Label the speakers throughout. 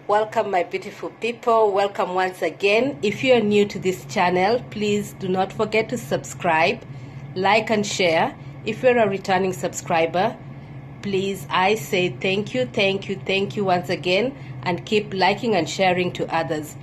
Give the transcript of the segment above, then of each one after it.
Speaker 1: Welcome, my beautiful people. Welcome once again. If you are new to this channel, please do not forget to subscribe, like and share. If you're a returning subscriber, please, I say thank you once again, and keep liking and sharing to others.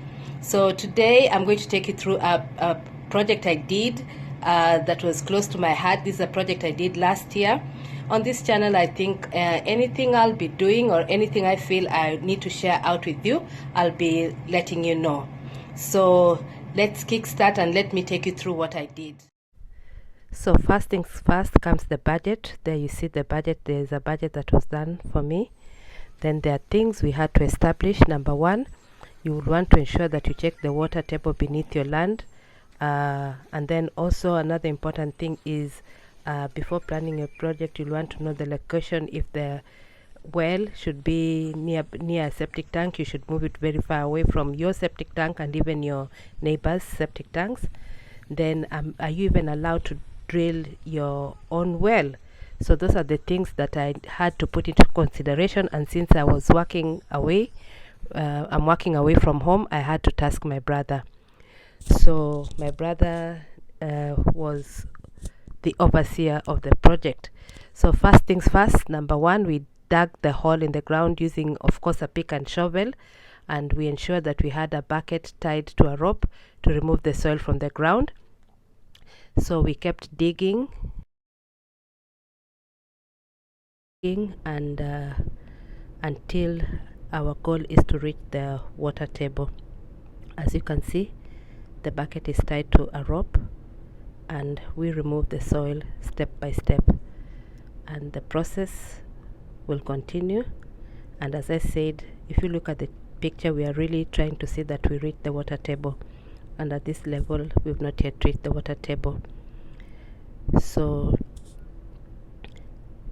Speaker 1: So today I'm going to take you through a project I did that was close to my heart. This is a project I did last year. On this channel, I think anything I'll be doing or anything I feel I need to share out with you, I'll be letting you know. So let's kickstart and let me take you through what I did. So first things first comes the budget. There you see the budget. There's a budget that was done for me. Then there are things we had to establish. Number one, you would want to ensure that you check the water table beneath your land. And then also another important thing is before planning a project, you'll want to know the location. If the well should be near a septic tank, you should move it very far away from your septic tank and even your neighbors' septic tanks. Then are you even allowed to drill your own well? So those are the things that I had to put into consideration. And since I was working away, I'm working away from home, I had to task my brother. So my brother was the overseer of the project. So first things first, number one, we dug the hole in the ground using, of course, a pick and shovel, and we ensured that we had a bucket tied to a rope to remove the soil from the ground. So we kept digging and until our goal is to reach the water table. As you can see, the bucket is tied to a rope and we remove the soil step by step, and the process will continue. And as I said, if you look at the picture, we are really trying to see that we reach the water table, and at this level we've not yet reached the water table. So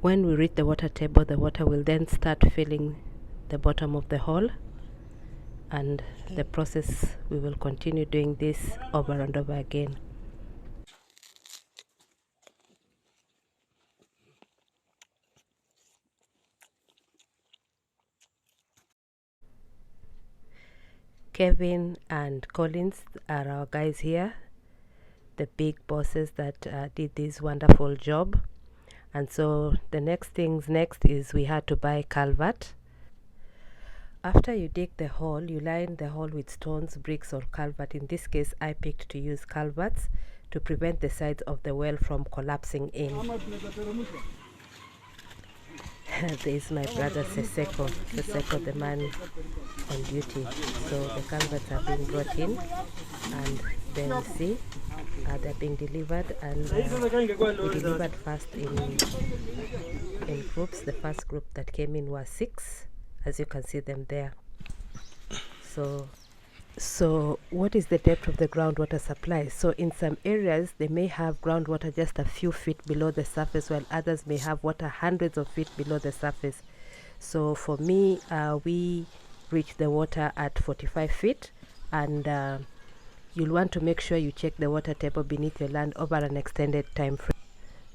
Speaker 1: when we reach the water table, the water will then start filling the bottom of the hole, and the process, we will continue doing this over and over again. Kevin and Collins are our guys here, the big bosses that did this wonderful job. And so the next is we had to buy culvert. After you dig the hole, you line the hole with stones, bricks or culvert. In this case, I picked to use culverts to prevent the sides of the well from collapsing in. There is my brother Seseko, the man on duty. So the culverts are being brought in, and then you see they're being delivered, and we delivered first in groups. The first group that came in was 6, as you can see them there. So what is the depth of the groundwater supply? So in some areas they may have groundwater just a few feet below the surface, while others may have water hundreds of feet below the surface. So for me, we reach the water at 45 feet, and you'll want to make sure you check the water table beneath your land over an extended time frame.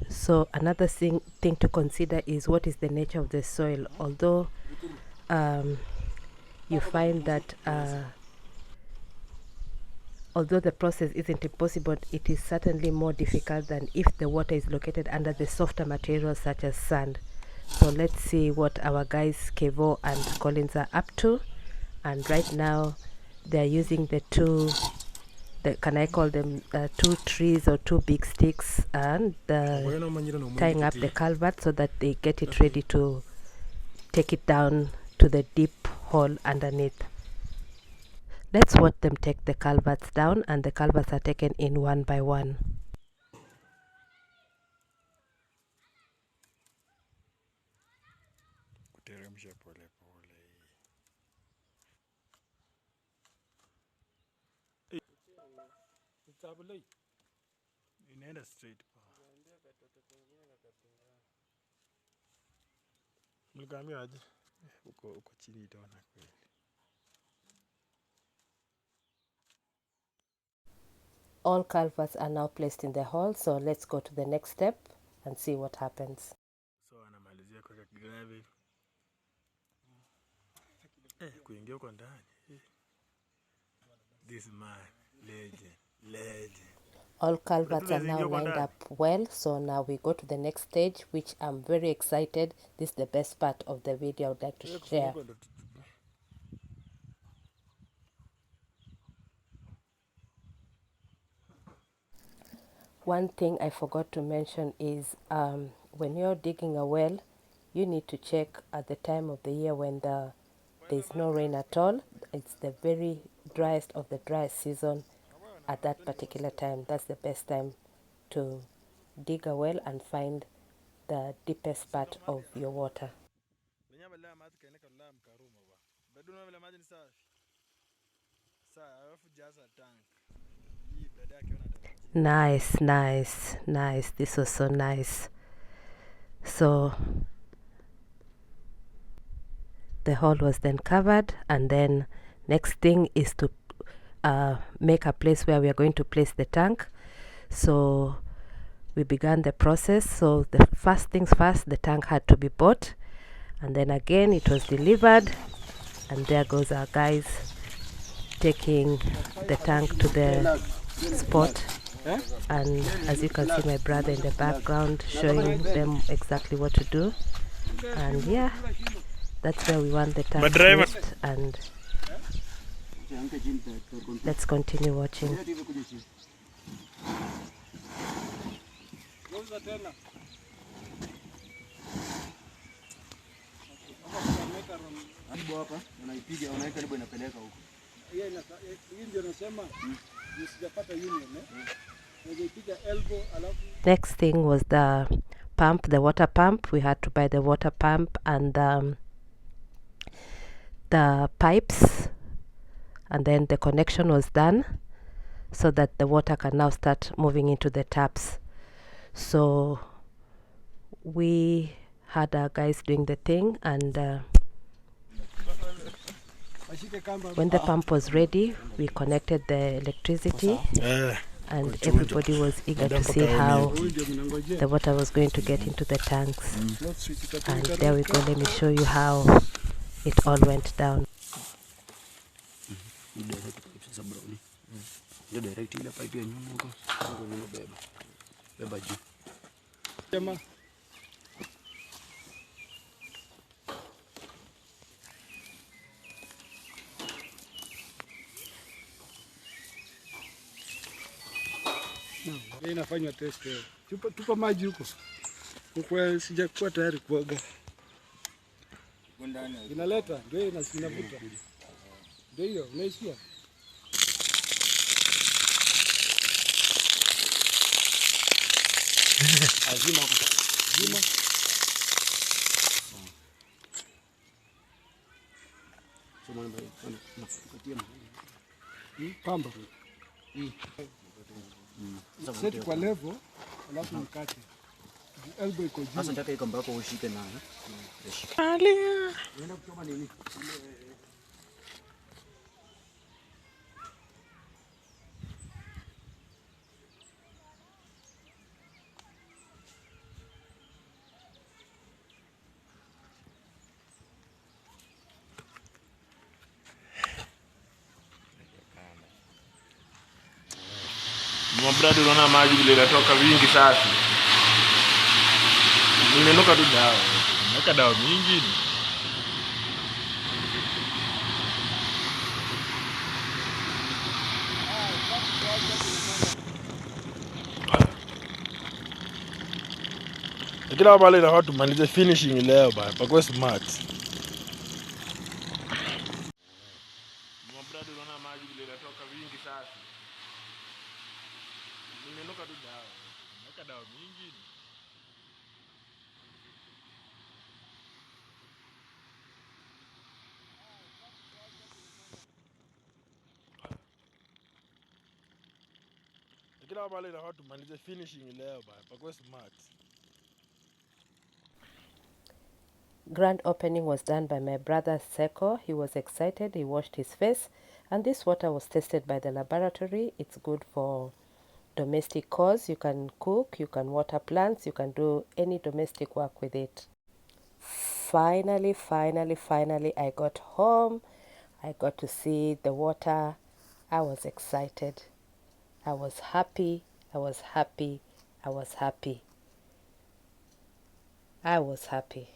Speaker 1: So another thing to consider is what is the nature of the soil. Although you find that although the process isn't impossible, it is certainly more difficult than if the water is located under the softer materials such as sand. So let's see what our guys Kevo and Collins are up to. And right now they're using the two, can I call them 2 trees or 2 big sticks, and tying up the culvert so that they get it ready to take it down to the deep hole underneath. Let's watch them take the culverts down, and the culverts are taken in one by one.
Speaker 2: Inaenda straight pa. Mlikamia aje? Uko chini itaona kweli.
Speaker 1: All culverts are now placed in the hole, so let's go to the next step and see what happens.
Speaker 2: So anamalizia kwa gravel. Kuingia huko ndani. This man, legend.
Speaker 1: All culverts are now lined up well, so now we go to the next stage, which I'm very excited. This is the best part of the video I would like to share. One thing I forgot to mention is when you're digging a well, you need to check at the time of the year when there's no rain at all. It's the very driest of the driest season at that particular time. That's the best time to dig a well and find the deepest part of your water. Nice. This was so nice. So the hole was then covered, and then next thing is to make a place where we are going to place the tank. So we began the process. So the first things first, the tank had to be bought, and then again it was delivered, and there goes our guys taking the tank to the spot. And as you can see, my brother in the background showing them exactly what to do. And yeah, that's where we want the tank placed. And let's continue watching. Next thing was the pump, the water pump. We had to buy the water pump and the pipes, and then the connection was done so that the water can now start moving into the taps. So we had our guys doing the thing, and when the pump was ready, we connected the electricity, and everybody was eager to see how the water was going to get into the tanks. And there we go, let me show you how it all went down.
Speaker 2: Inafanywa test leo. Tupa maji huko. Kwa sijakuwa tayari kuoga. Inaleta ndio inavuta. Ndio hiyo, unaisikia? Azima hapo. Azima. Somo nafukatia. Pamba. Seti kwa level, alafu mkate. Elbow iko juu.
Speaker 3: Sasa nataka iko mpaka ushike nayo.
Speaker 2: Alia.
Speaker 3: Unaenda kuchoma nini?
Speaker 2: Mbradi unaona maji vile yanatoka vingi sasa. Nimenuka tu dawa. Naweka dawa mingi. Kila pale na watu malize finishing leo bana. Pakwe smart. Mbradi unaona maji vile yanatoka vingi sasa. Nimenuka tu dawa. Naweka dawa mingi. Kila pale na watu malize finishing leo bana. Pakwe smart.
Speaker 1: Grand opening was done by my brother Seko. He was excited, he washed his face, and this water was tested by the laboratory. It's good for domestic cause. You can cook, you can water plants, you can do any domestic work with it. finally I got home. I got to see the water. I was excited. I was happy. I was happy. I was happy. I was happy.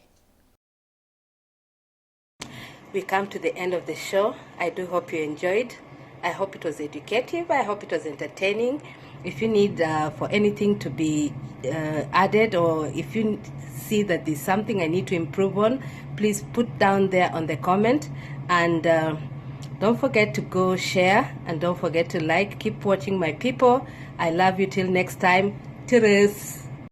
Speaker 1: We come to the end of the show. I do hope you enjoyed. I hope it was educative. I hope it was entertaining. If you need for anything to be added, or if you see that there's something I need to improve on, please put down there on the comment. And don't forget to go share, and don't forget to like. Keep watching my people. I love you till next time. Cheers.